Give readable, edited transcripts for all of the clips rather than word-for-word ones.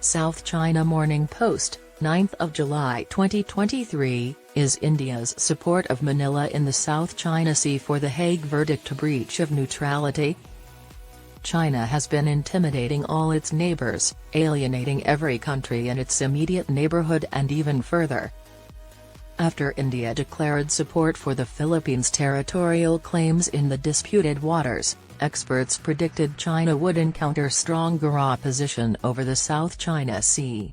South China Morning Post, 9th of July 2023, is India's support of Manila in the South China Sea for the Hague verdict a breach of neutrality? China has been intimidating all its neighbors, alienating every country in its immediate neighborhood and even further. After India declared support for the Philippines' territorial claims in the disputed waters, experts predicted China would encounter stronger opposition over the South China Sea.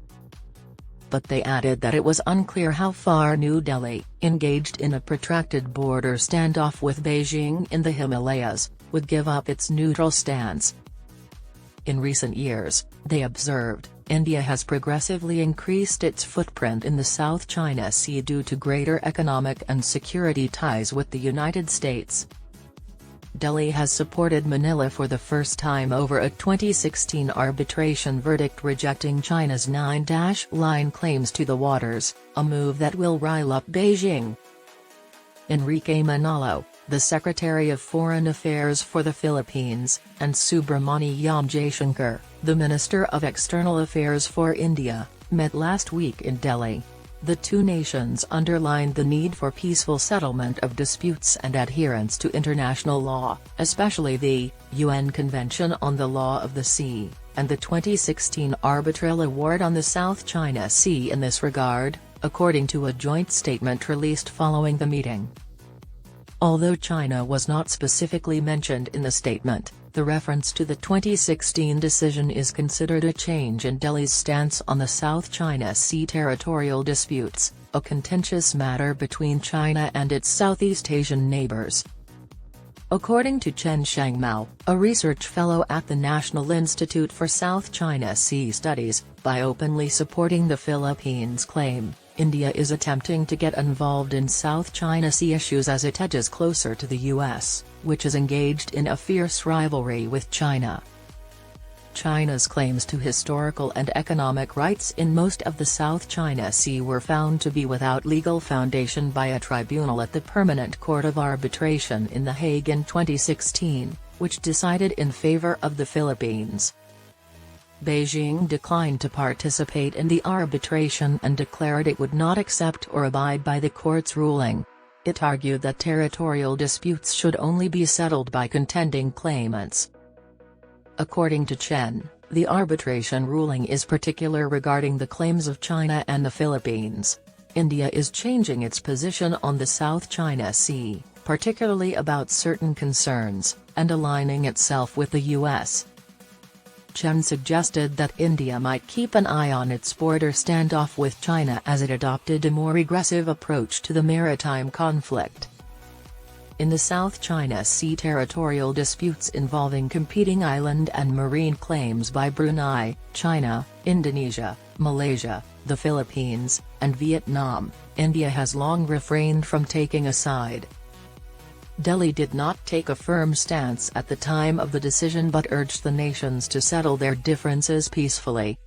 But they added that it was unclear how far New Delhi, engaged in a protracted border standoff with Beijing in the Himalayas, would give up its neutral stance. In recent years, they observed, India has progressively increased its footprint in the South China Sea due to greater economic and security ties with the United States. Delhi has supported Manila for the first time over a 2016 arbitration verdict rejecting China's 9-line claims to the waters, a move that will rile up Beijing. Enrique Manalo, the Secretary of Foreign Affairs for the Philippines, and Subramaniam Jaishankar, the Minister of External Affairs for India, met last week in Delhi. The two nations underlined the need for peaceful settlement of disputes and adherence to international law, especially the UN Convention on the Law of the Sea, and the 2016 arbitral award on the South China Sea in this regard, according to a joint statement released following the meeting. Although China was not specifically mentioned in the statement, the reference to the 2016 decision is considered a change in Delhi's stance on the South China Sea territorial disputes, a contentious matter between China and its Southeast Asian neighbors. According to Chen Shangmao, a research fellow at the National Institute for South China Sea Studies, by openly supporting the Philippines' claim, India is attempting to get involved in South China Sea issues as it edges closer to the U.S., which is engaged in a fierce rivalry with China. China's claims to historical and economic rights in most of the South China Sea were found to be without legal foundation by a tribunal at the Permanent Court of Arbitration in The Hague in 2016, which decided in favor of the Philippines. Beijing declined to participate in the arbitration and declared it would not accept or abide by the court's ruling. It argued that territorial disputes should only be settled by contending claimants. According to Chen, the arbitration ruling is particular regarding the claims of China and the Philippines. India is changing its position on the South China Sea, particularly about certain concerns, and aligning itself with the U.S. Chen suggested that India might keep an eye on its border standoff with China as it adopted a more aggressive approach to the maritime conflict. In the South China Sea territorial disputes involving competing island and marine claims by Brunei, China, Indonesia, Malaysia, the Philippines, and Vietnam, India has long refrained from taking a side. Delhi did not take a firm stance at the time of the decision but urged the nations to settle their differences peacefully.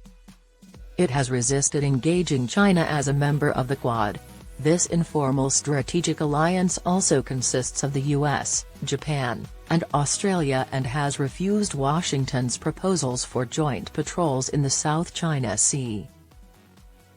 It has resisted engaging China as a member of the Quad. This informal strategic alliance also consists of the US, Japan, and Australia and has refused Washington's proposals for joint patrols in the South China Sea.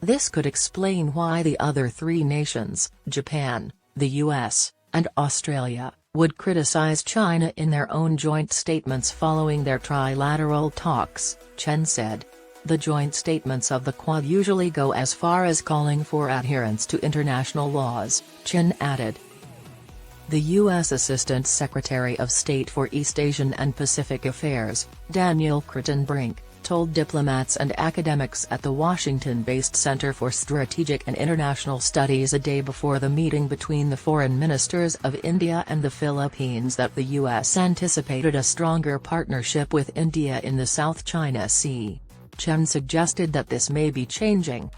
This could explain why the other three nations, Japan, the US, and Australia, would criticize China in their own joint statements following their trilateral talks, Chen said. The joint statements of the Quad usually go as far as calling for adherence to international laws, Chen added. The U.S. Assistant Secretary of State for East Asian and Pacific Affairs, Daniel Crittenbrink, told diplomats and academics at the Washington-based Center for Strategic and International Studies a day before the meeting between the foreign ministers of India and the Philippines that the U.S. anticipated a stronger partnership with India in the South China Sea. Chen suggested that this may be changing.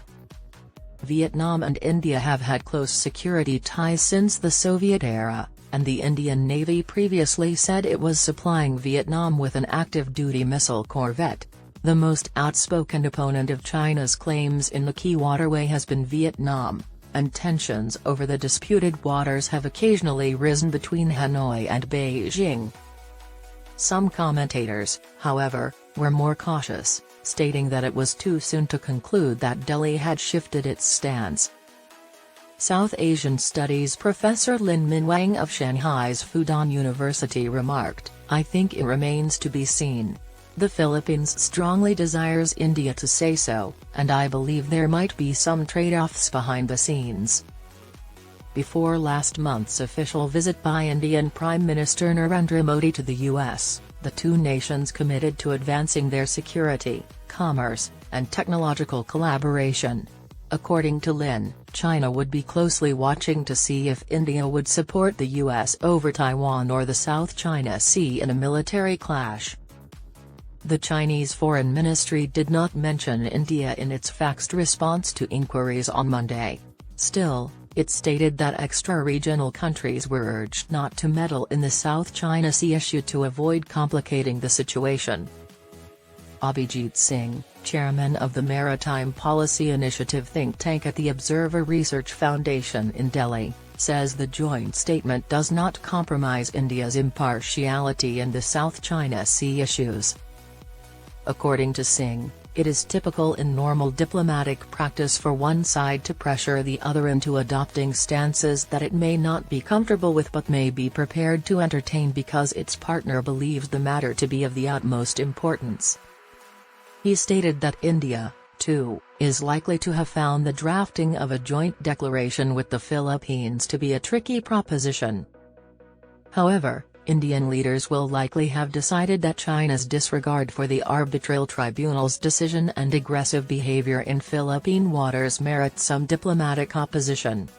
Vietnam and India have had close security ties since the Soviet era, and the Indian Navy previously said it was supplying Vietnam with an active-duty missile corvette. The most outspoken opponent of China's claims in the key waterway has been Vietnam, and tensions over the disputed waters have occasionally risen between Hanoi and Beijing. Some commentators, however, were more cautious, stating that it was too soon to conclude that Delhi had shifted its stance. South Asian Studies professor Lin Minwang of Shanghai's Fudan University remarked, "I think it remains to be seen. The Philippines strongly desires India to say so, and I believe there might be some trade-offs behind the scenes." Before last month's official visit by Indian Prime Minister Narendra Modi to the US, the two nations committed to advancing their security, commerce, and technological collaboration. According to Lin, China would be closely watching to see if India would support the US over Taiwan or the South China Sea in a military clash. The Chinese Foreign Ministry did not mention India in its faxed response to inquiries on Monday. Still, it stated that extra-regional countries were urged not to meddle in the South China Sea issue to avoid complicating the situation. Abhijit Singh, chairman of the Maritime Policy Initiative think tank at the Observer Research Foundation in Delhi, says the joint statement does not compromise India's impartiality in the South China Sea issues. According to Singh, it is typical in normal diplomatic practice for one side to pressure the other into adopting stances that it may not be comfortable with but may be prepared to entertain because its partner believes the matter to be of the utmost importance. He stated that India, too, is likely to have found the drafting of a joint declaration with the Philippines to be a tricky proposition. However, Indian leaders will likely have decided that China's disregard for the arbitral tribunal's decision and aggressive behavior in Philippine waters merit some diplomatic opposition.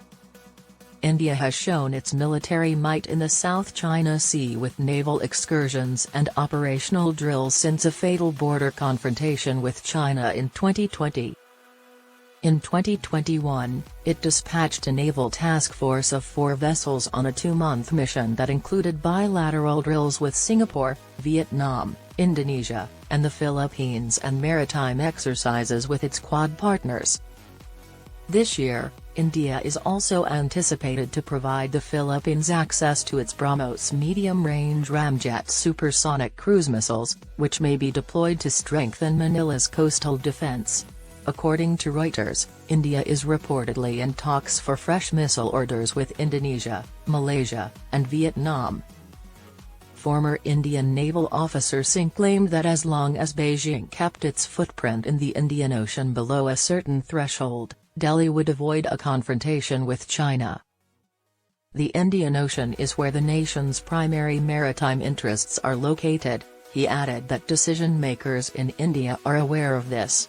India has shown its military might in the South China Sea with naval excursions and operational drills since a fatal border confrontation with China in 2020. In 2021, it dispatched a naval task force of 4 vessels on a 2-month mission that included bilateral drills with Singapore, Vietnam, Indonesia, and the Philippines and maritime exercises with its Quad partners. This year, India is also anticipated to provide the Philippines access to its BrahMos medium-range ramjet supersonic cruise missiles, which may be deployed to strengthen Manila's coastal defense. According to Reuters, India is reportedly in talks for fresh missile orders with Indonesia, Malaysia, and Vietnam. Former Indian naval officer Singh claimed that as long as Beijing kept its footprint in the Indian Ocean below a certain threshold, Delhi would avoid a confrontation with China. The Indian Ocean is where the nation's primary maritime interests are located. He added that decision-makers in India are aware of this.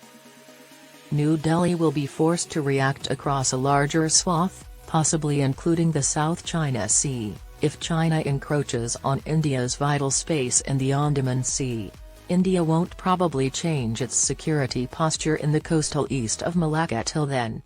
New Delhi will be forced to react across a larger swath, possibly including the South China Sea, if China encroaches on India's vital space in the Andaman Sea. India won't probably change its security posture in the coastal east of Malacca till then.